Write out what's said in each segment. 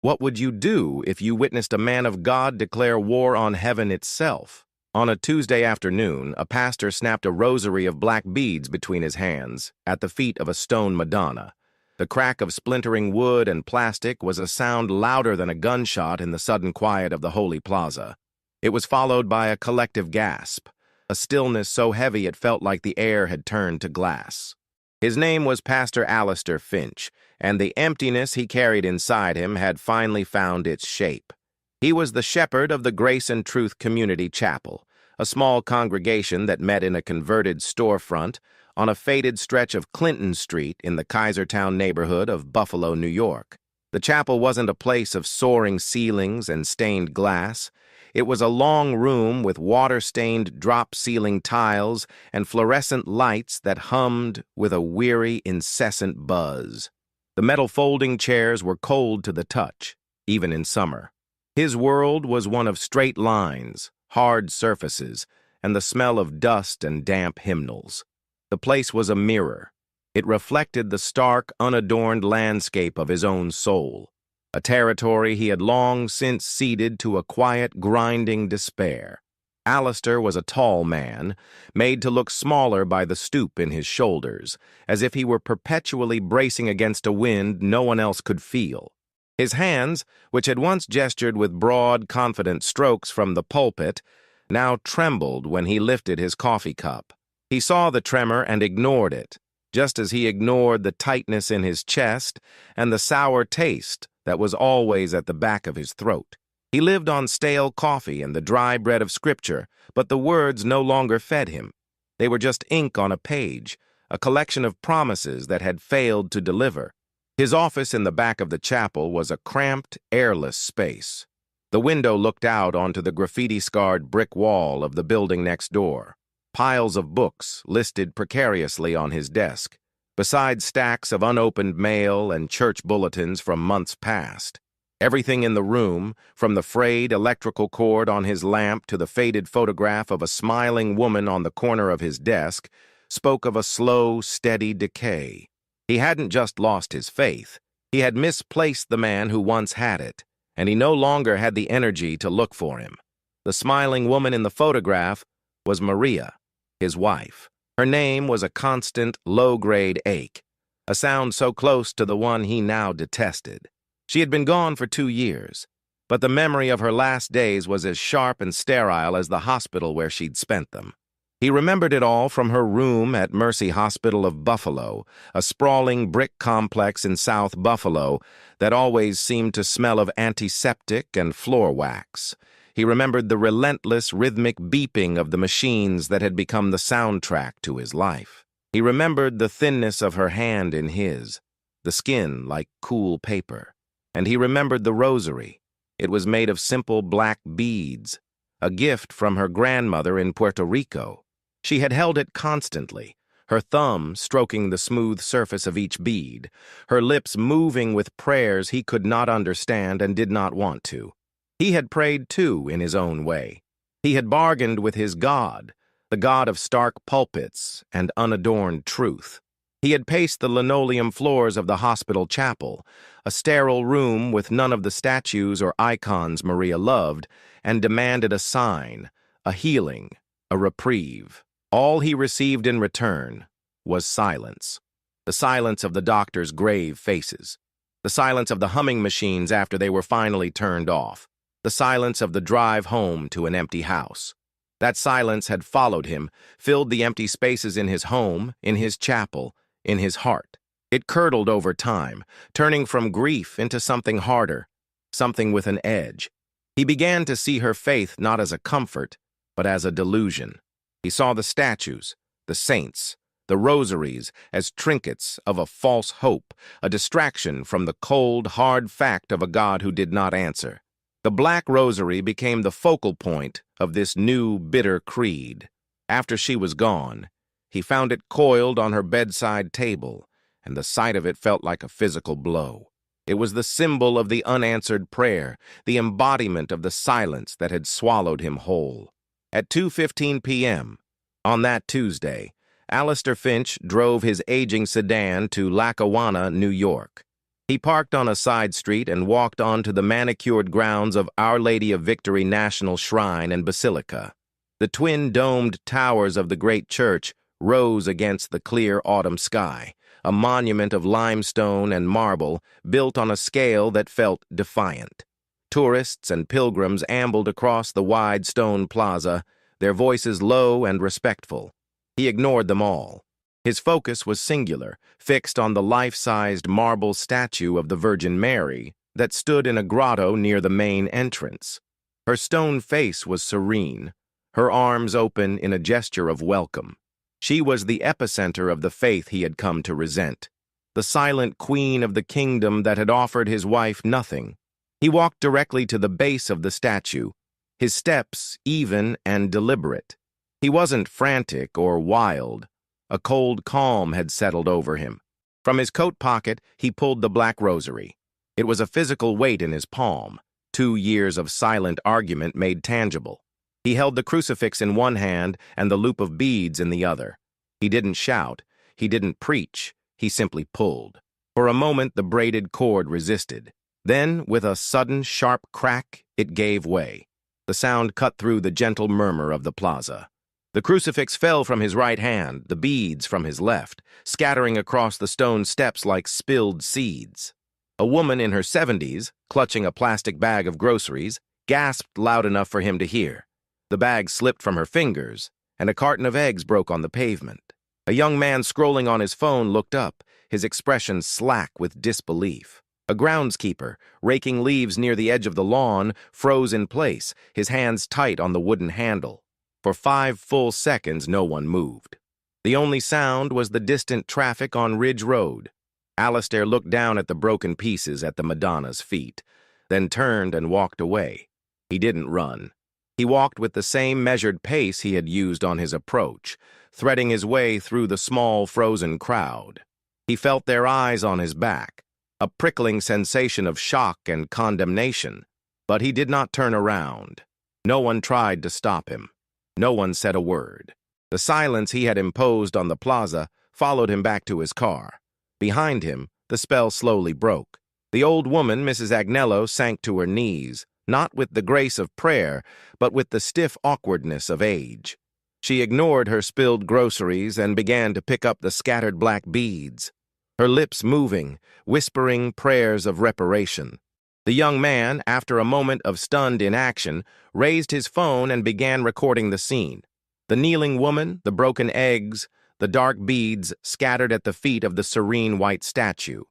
What would you do if you witnessed a man of God declare war on heaven itself? On a Tuesday afternoon, a pastor snapped a rosary of black beads between his hands at the feet of a stone Madonna. The crack of splintering wood and plastic was a sound louder than a gunshot in the sudden quiet of the holy plaza. It was followed by a collective gasp, a stillness so heavy it felt like the air had turned to glass. His name was Pastor Alistair Finch, and the emptiness he carried inside him had finally found its shape. He was the shepherd of the Grace and Truth Community Chapel, a small congregation that met in a converted storefront on a faded stretch of Clinton Street in the Kaisertown neighborhood of Buffalo, New York. The chapel wasn't a place of soaring ceilings and stained glass. It was a long room with water-stained drop-ceiling tiles and fluorescent lights that hummed with a weary, incessant buzz. The metal folding chairs were cold to the touch, even in summer. His world was one of straight lines, hard surfaces, and the smell of dust and damp hymnals. The place was a mirror. It reflected the stark, unadorned landscape of his own soul, a territory he had long since ceded to a quiet, grinding despair. Alistair was a tall man, made to look smaller by the stoop in his shoulders, as if he were perpetually bracing against a wind no one else could feel. His hands, which had once gestured with broad, confident strokes from the pulpit, now trembled when he lifted his coffee cup. He saw the tremor and ignored it, just as he ignored the tightness in his chest and the sour taste that was always at the back of his throat. He lived on stale coffee and the dry bread of Scripture, but the words no longer fed him. They were just ink on a page, a collection of promises that had failed to deliver. His office in the back of the chapel was a cramped, airless space. The window looked out onto the graffiti-scarred brick wall of the building next door. Piles of books listed precariously on his desk, besides stacks of unopened mail and church bulletins from months past. Everything in the room, from the frayed electrical cord on his lamp to the faded photograph of a smiling woman on the corner of his desk, spoke of a slow, steady decay. He hadn't just lost his faith. He had misplaced the man who once had it, and he no longer had the energy to look for him. The smiling woman in the photograph was Maria, his wife. Her name was a constant, low-grade ache, a sound so close to the one he now detested. She had been gone for 2 years, but the memory of her last days was as sharp and sterile as the hospital where she'd spent them. He remembered it all from her room at Mercy Hospital of Buffalo, a sprawling brick complex in South Buffalo that always seemed to smell of antiseptic and floor wax. He remembered the relentless, rhythmic beeping of the machines that had become the soundtrack to his life. He remembered the thinness of her hand in his, the skin like cool paper. And he remembered the rosary. It was made of simple black beads, a gift from her grandmother in Puerto Rico. She had held it constantly, her thumb stroking the smooth surface of each bead, her lips moving with prayers he could not understand and did not want to. He had prayed, too, in his own way. He had bargained with his God, the God of stark pulpits and unadorned truth. He had paced the linoleum floors of the hospital chapel, a sterile room with none of the statues or icons Maria loved, and demanded a sign, a healing, a reprieve. All he received in return was silence. The silence of the doctors' grave faces. The silence of the humming machines after they were finally turned off. The silence of the drive home to an empty house. That silence had followed him, filled the empty spaces in his home, in his chapel, in his heart. It curdled over time, turning from grief into something harder, something with an edge. He began to see her faith not as a comfort, but as a delusion. He saw the statues, the saints, the rosaries as trinkets of a false hope, a distraction from the cold, hard fact of a God who did not answer. The black rosary became the focal point of this new, bitter creed. After she was gone, he found it coiled on her bedside table, and the sight of it felt like a physical blow. It was the symbol of the unanswered prayer, the embodiment of the silence that had swallowed him whole. At 2:15 p.m., on that Tuesday, Alistair Finch drove his aging sedan to Lackawanna, New York. He parked on a side street and walked onto the manicured grounds of Our Lady of Victory National Shrine and Basilica. The twin domed towers of the great church rose against the clear autumn sky, a monument of limestone and marble built on a scale that felt defiant. Tourists and pilgrims ambled across the wide stone plaza, their voices low and respectful. He ignored them all. His focus was singular, fixed on the life-sized marble statue of the Virgin Mary that stood in a grotto near the main entrance. Her stone face was serene, her arms open in a gesture of welcome. She was the epicenter of the faith he had come to resent, the silent queen of the kingdom that had offered his wife nothing. He walked directly to the base of the statue, his steps even and deliberate. He wasn't frantic or wild. A cold calm had settled over him. From his coat pocket, he pulled the black rosary. It was a physical weight in his palm, 2 years of silent argument made tangible. He held the crucifix in one hand and the loop of beads in the other. He didn't shout. He didn't preach. He simply pulled. For a moment, the braided cord resisted. Then, with a sudden, sharp crack, it gave way. The sound cut through the gentle murmur of the plaza. The crucifix fell from his right hand, the beads from his left, scattering across the stone steps like spilled seeds. A woman in her 70s, clutching a plastic bag of groceries, gasped loud enough for him to hear. The bag slipped from her fingers, and a carton of eggs broke on the pavement. A young man scrolling on his phone looked up, his expression slack with disbelief. A groundskeeper, raking leaves near the edge of the lawn, froze in place, his hands tight on the wooden handle. For 5 full seconds, no one moved. The only sound was the distant traffic on Ridge Road. Alistair looked down at the broken pieces at the Madonna's feet, then turned and walked away. He didn't run. He walked with the same measured pace he had used on his approach, threading his way through the small, frozen crowd. He felt their eyes on his back, a prickling sensation of shock and condemnation, but he did not turn around. No one tried to stop him. No one said a word. The silence he had imposed on the plaza followed him back to his car. Behind him, the spell slowly broke. The old woman, Mrs. Agnello, sank to her knees, not with the grace of prayer, but with the stiff awkwardness of age. She ignored her spilled groceries and began to pick up the scattered black beads, her lips moving, whispering prayers of reparation. The young man, after a moment of stunned inaction, raised his phone and began recording the scene. The kneeling woman, the broken eggs, the dark beads scattered at the feet of the serene white statue.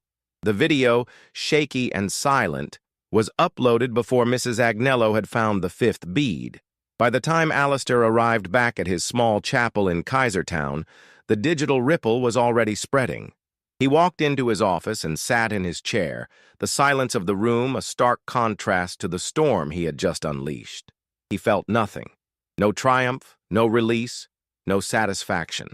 The video, shaky and silent, was uploaded before Mrs. Agnello had found the 5th bead. By the time Alistair arrived back at his small chapel in Kaisertown, the digital ripple was already spreading. He walked into his office and sat in his chair, the silence of the room a stark contrast to the storm he had just unleashed. He felt nothing. No triumph, no release, no satisfaction.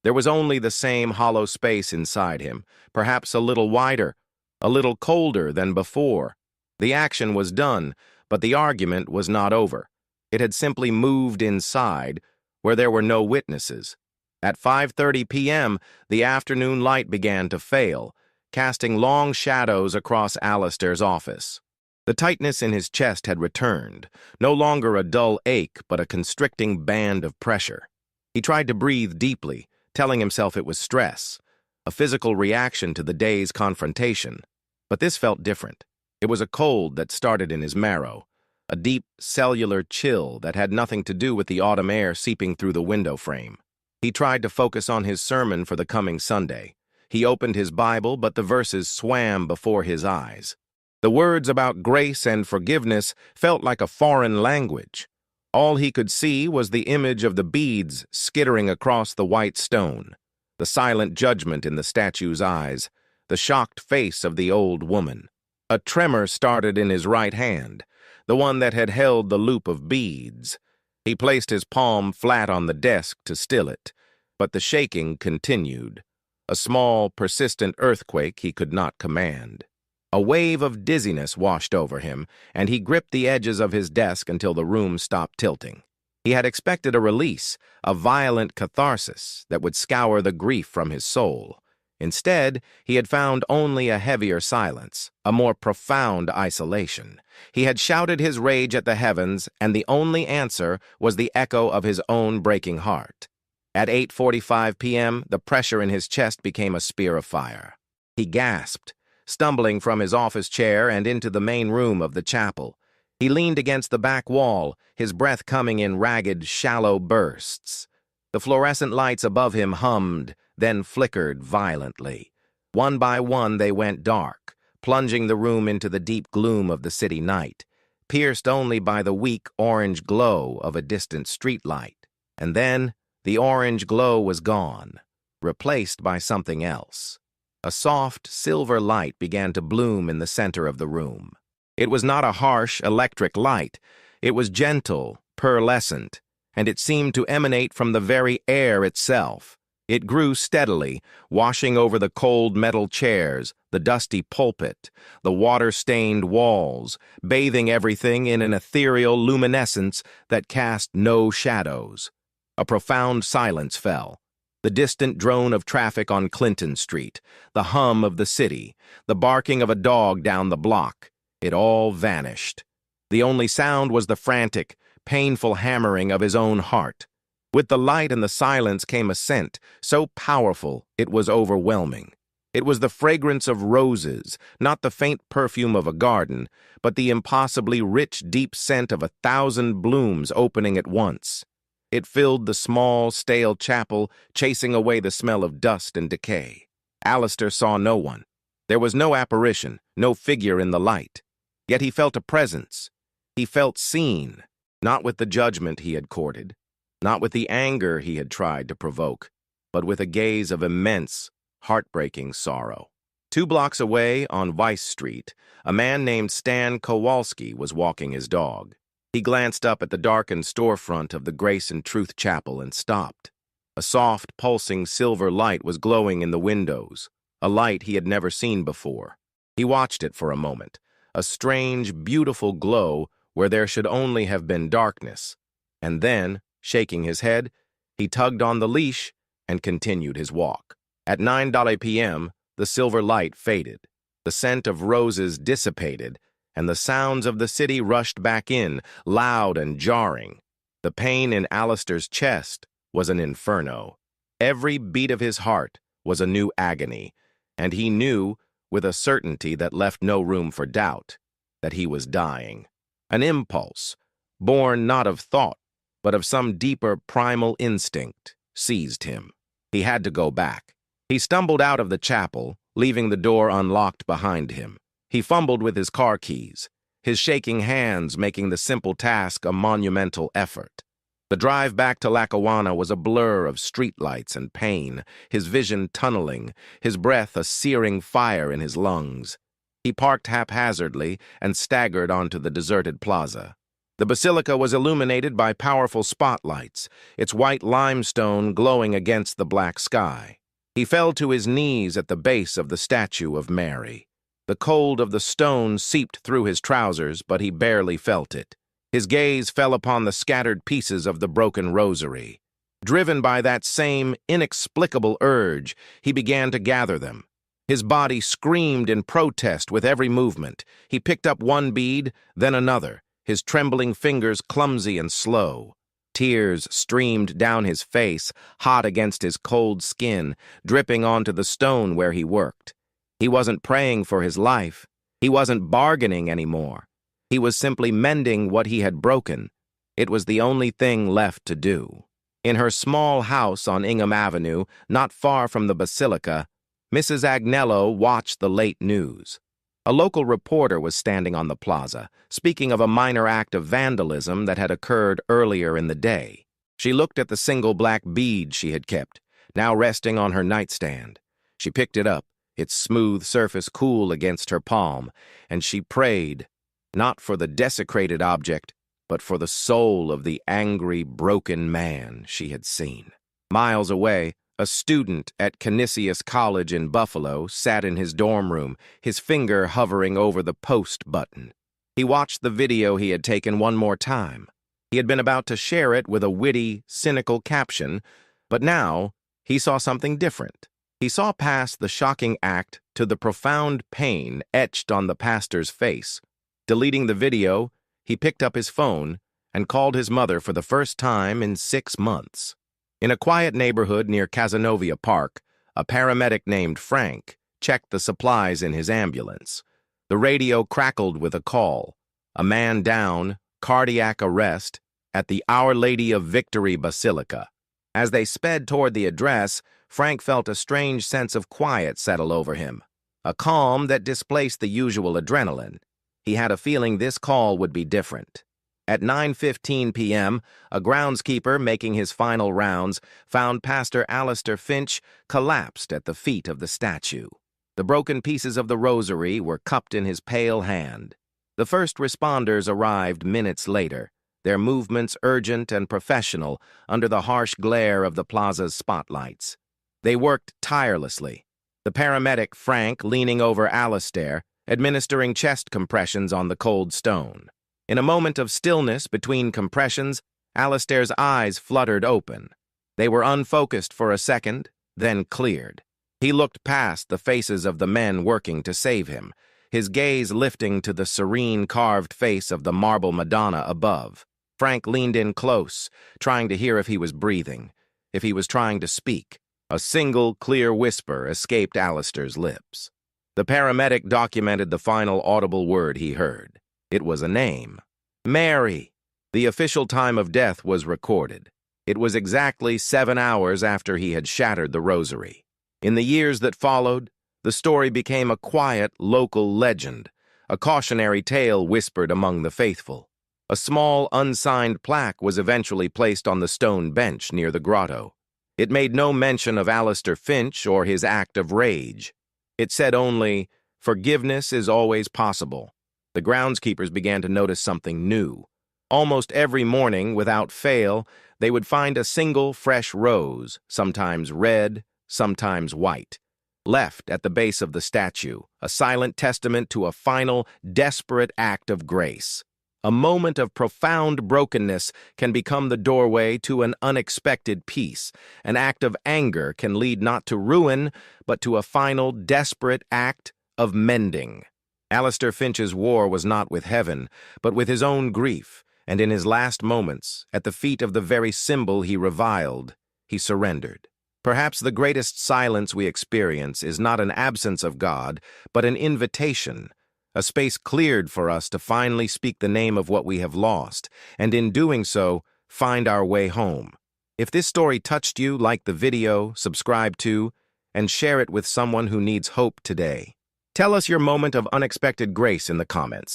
There was only the same hollow space inside him, perhaps a little wider, a little colder than before. The action was done, but the argument was not over. It had simply moved inside, where there were no witnesses. At 5:30 p.m., the afternoon light began to fail, casting long shadows across Alistair's office. The tightness in his chest had returned, no longer a dull ache but a constricting band of pressure. He tried to breathe deeply, telling himself it was stress, a physical reaction to the day's confrontation. But this felt different. It was a cold that started in his marrow, a deep cellular chill that had nothing to do with the autumn air seeping through the window frame. He tried to focus on his sermon for the coming Sunday. He opened his Bible, but the verses swam before his eyes. The words about grace and forgiveness felt like a foreign language. All he could see was the image of the beads skittering across the white stone, the silent judgment in the statue's eyes, the shocked face of the old woman. A tremor started in his right hand, the one that had held the loop of beads. He placed his palm flat on the desk to still it, but the shaking continued, a small, persistent earthquake he could not command. A wave of dizziness washed over him, and he gripped the edges of his desk until the room stopped tilting. He had expected a release, a violent catharsis that would scour the grief from his soul. Instead, he had found only a heavier silence, a more profound isolation. He had shouted his rage at the heavens, and the only answer was the echo of his own breaking heart. At 8:45 p.m., the pressure in his chest became a spear of fire. He gasped, stumbling from his office chair and into the main room of the chapel. He leaned against the back wall, his breath coming in ragged, shallow bursts. The fluorescent lights above him hummed, then flickered violently. One by one they went dark, plunging the room into the deep gloom of the city night, pierced only by the weak orange glow of a distant streetlight. And then the orange glow was gone, replaced by something else. A soft, silver light began to bloom in the center of the room. It was not a harsh, electric light. It was gentle, pearlescent, and it seemed to emanate from the very air itself. It grew steadily, washing over the cold metal chairs, the dusty pulpit, the water-stained walls, bathing everything in an ethereal luminescence that cast no shadows. A profound silence fell. The distant drone of traffic on Clinton Street, the hum of the city, the barking of a dog down the block, it all vanished. The only sound was the frantic, painful hammering of his own heart. With the light and the silence came a scent, so powerful it was overwhelming. It was the fragrance of roses, not the faint perfume of a garden, but the impossibly rich, deep scent of 1,000 blooms opening at once. It filled the small, stale chapel, chasing away the smell of dust and decay. Alistair saw no one. There was no apparition, no figure in the light. Yet he felt a presence. He felt seen, not with the judgment he had courted, not with the anger he had tried to provoke, but with a gaze of immense, heartbreaking sorrow. 2 blocks away, on Weiss Street, a man named Stan Kowalski was walking his dog. He glanced up at the darkened storefront of the Grace and Truth Chapel and stopped. A soft, pulsing silver light was glowing in the windows, a light he had never seen before. He watched it for a moment, a strange, beautiful glow where there should only have been darkness, and then, shaking his head, he tugged on the leash and continued his walk. At 9 p.m., the silver light faded, the scent of roses dissipated, and the sounds of the city rushed back in, loud and jarring. The pain in Alistair's chest was an inferno. Every beat of his heart was a new agony, and he knew, with a certainty that left no room for doubt, that he was dying. An impulse, born not of thought, but of some deeper primal instinct, seized him. He had to go back. He stumbled out of the chapel, leaving the door unlocked behind him. He fumbled with his car keys, his shaking hands making the simple task a monumental effort. The drive back to Lackawanna was a blur of streetlights and pain, his vision tunneling, his breath a searing fire in his lungs. He parked haphazardly and staggered onto the deserted plaza. The basilica was illuminated by powerful spotlights, its white limestone glowing against the black sky. He fell to his knees at the base of the statue of Mary. The cold of the stone seeped through his trousers, but he barely felt it. His gaze fell upon the scattered pieces of the broken rosary. Driven by that same inexplicable urge, he began to gather them. His body screamed in protest with every movement. He picked up one bead, then another, his trembling fingers clumsy and slow. Tears streamed down his face, hot against his cold skin, dripping onto the stone where he worked. He wasn't praying for his life. He wasn't bargaining anymore. He was simply mending what he had broken. It was the only thing left to do. In her small house on Ingham Avenue, not far from the basilica, Mrs. Agnello watched the late news. A local reporter was standing on the plaza, speaking of a minor act of vandalism that had occurred earlier in the day. She looked at the single black bead she had kept, now resting on her nightstand. She picked it up, its smooth surface cool against her palm, and she prayed, not for the desecrated object, but for the soul of the angry, broken man she had seen. Miles away, a student at Canisius College in Buffalo sat in his dorm room, his finger hovering over the post button. He watched the video he had taken one more time. He had been about to share it with a witty, cynical caption, but now he saw something different. He saw past the shocking act to the profound pain etched on the pastor's face. Deleting the video, he picked up his phone and called his mother for the first time in 6 months. In a quiet neighborhood near Cazenovia Park, a paramedic named Frank checked the supplies in his ambulance. The radio crackled with a call. A man down, cardiac arrest, at the Our Lady of Victory Basilica. As they sped toward the address, Frank felt a strange sense of quiet settle over him, a calm that displaced the usual adrenaline. He had a feeling this call would be different. At 9:15 p.m., a groundskeeper making his final rounds found Pastor Alistair Finch collapsed at the feet of the statue. The broken pieces of the rosary were cupped in his pale hand. The first responders arrived minutes later, their movements urgent and professional under the harsh glare of the plaza's spotlights. They worked tirelessly, the paramedic Frank leaning over Alistair, administering chest compressions on the cold stone. In a moment of stillness between compressions, Alistair's eyes fluttered open. They were unfocused for a second, then cleared. He looked past the faces of the men working to save him, his gaze lifting to the serene carved face of the marble Madonna above. Frank leaned in close, trying to hear if he was breathing, if he was trying to speak. A single, clear whisper escaped Alistair's lips. The paramedic documented the final audible word he heard. It was a name. Mary. The official time of death was recorded. It was exactly 7 hours after he had shattered the rosary. In the years that followed, the story became a quiet, local legend, a cautionary tale whispered among the faithful. A small, unsigned plaque was eventually placed on the stone bench near the grotto. It made no mention of Alistair Finch or his act of rage. It said only, "Forgiveness is always possible." The groundskeepers began to notice something new. Almost every morning, without fail, they would find a single fresh rose, sometimes red, sometimes white, left at the base of the statue, a silent testament to a final, desperate act of grace. A moment of profound brokenness can become the doorway to an unexpected peace. An act of anger can lead not to ruin, but to a final, desperate act of mending. Alistair Finch's war was not with heaven, but with his own grief, and in his last moments, at the feet of the very symbol he reviled, he surrendered. Perhaps the greatest silence we experience is not an absence of God, but an invitation, a space cleared for us to finally speak the name of what we have lost, and in doing so, find our way home. If this story touched you, like the video, subscribe to, and share it with someone who needs hope today. Tell us your moment of unexpected grace in the comments.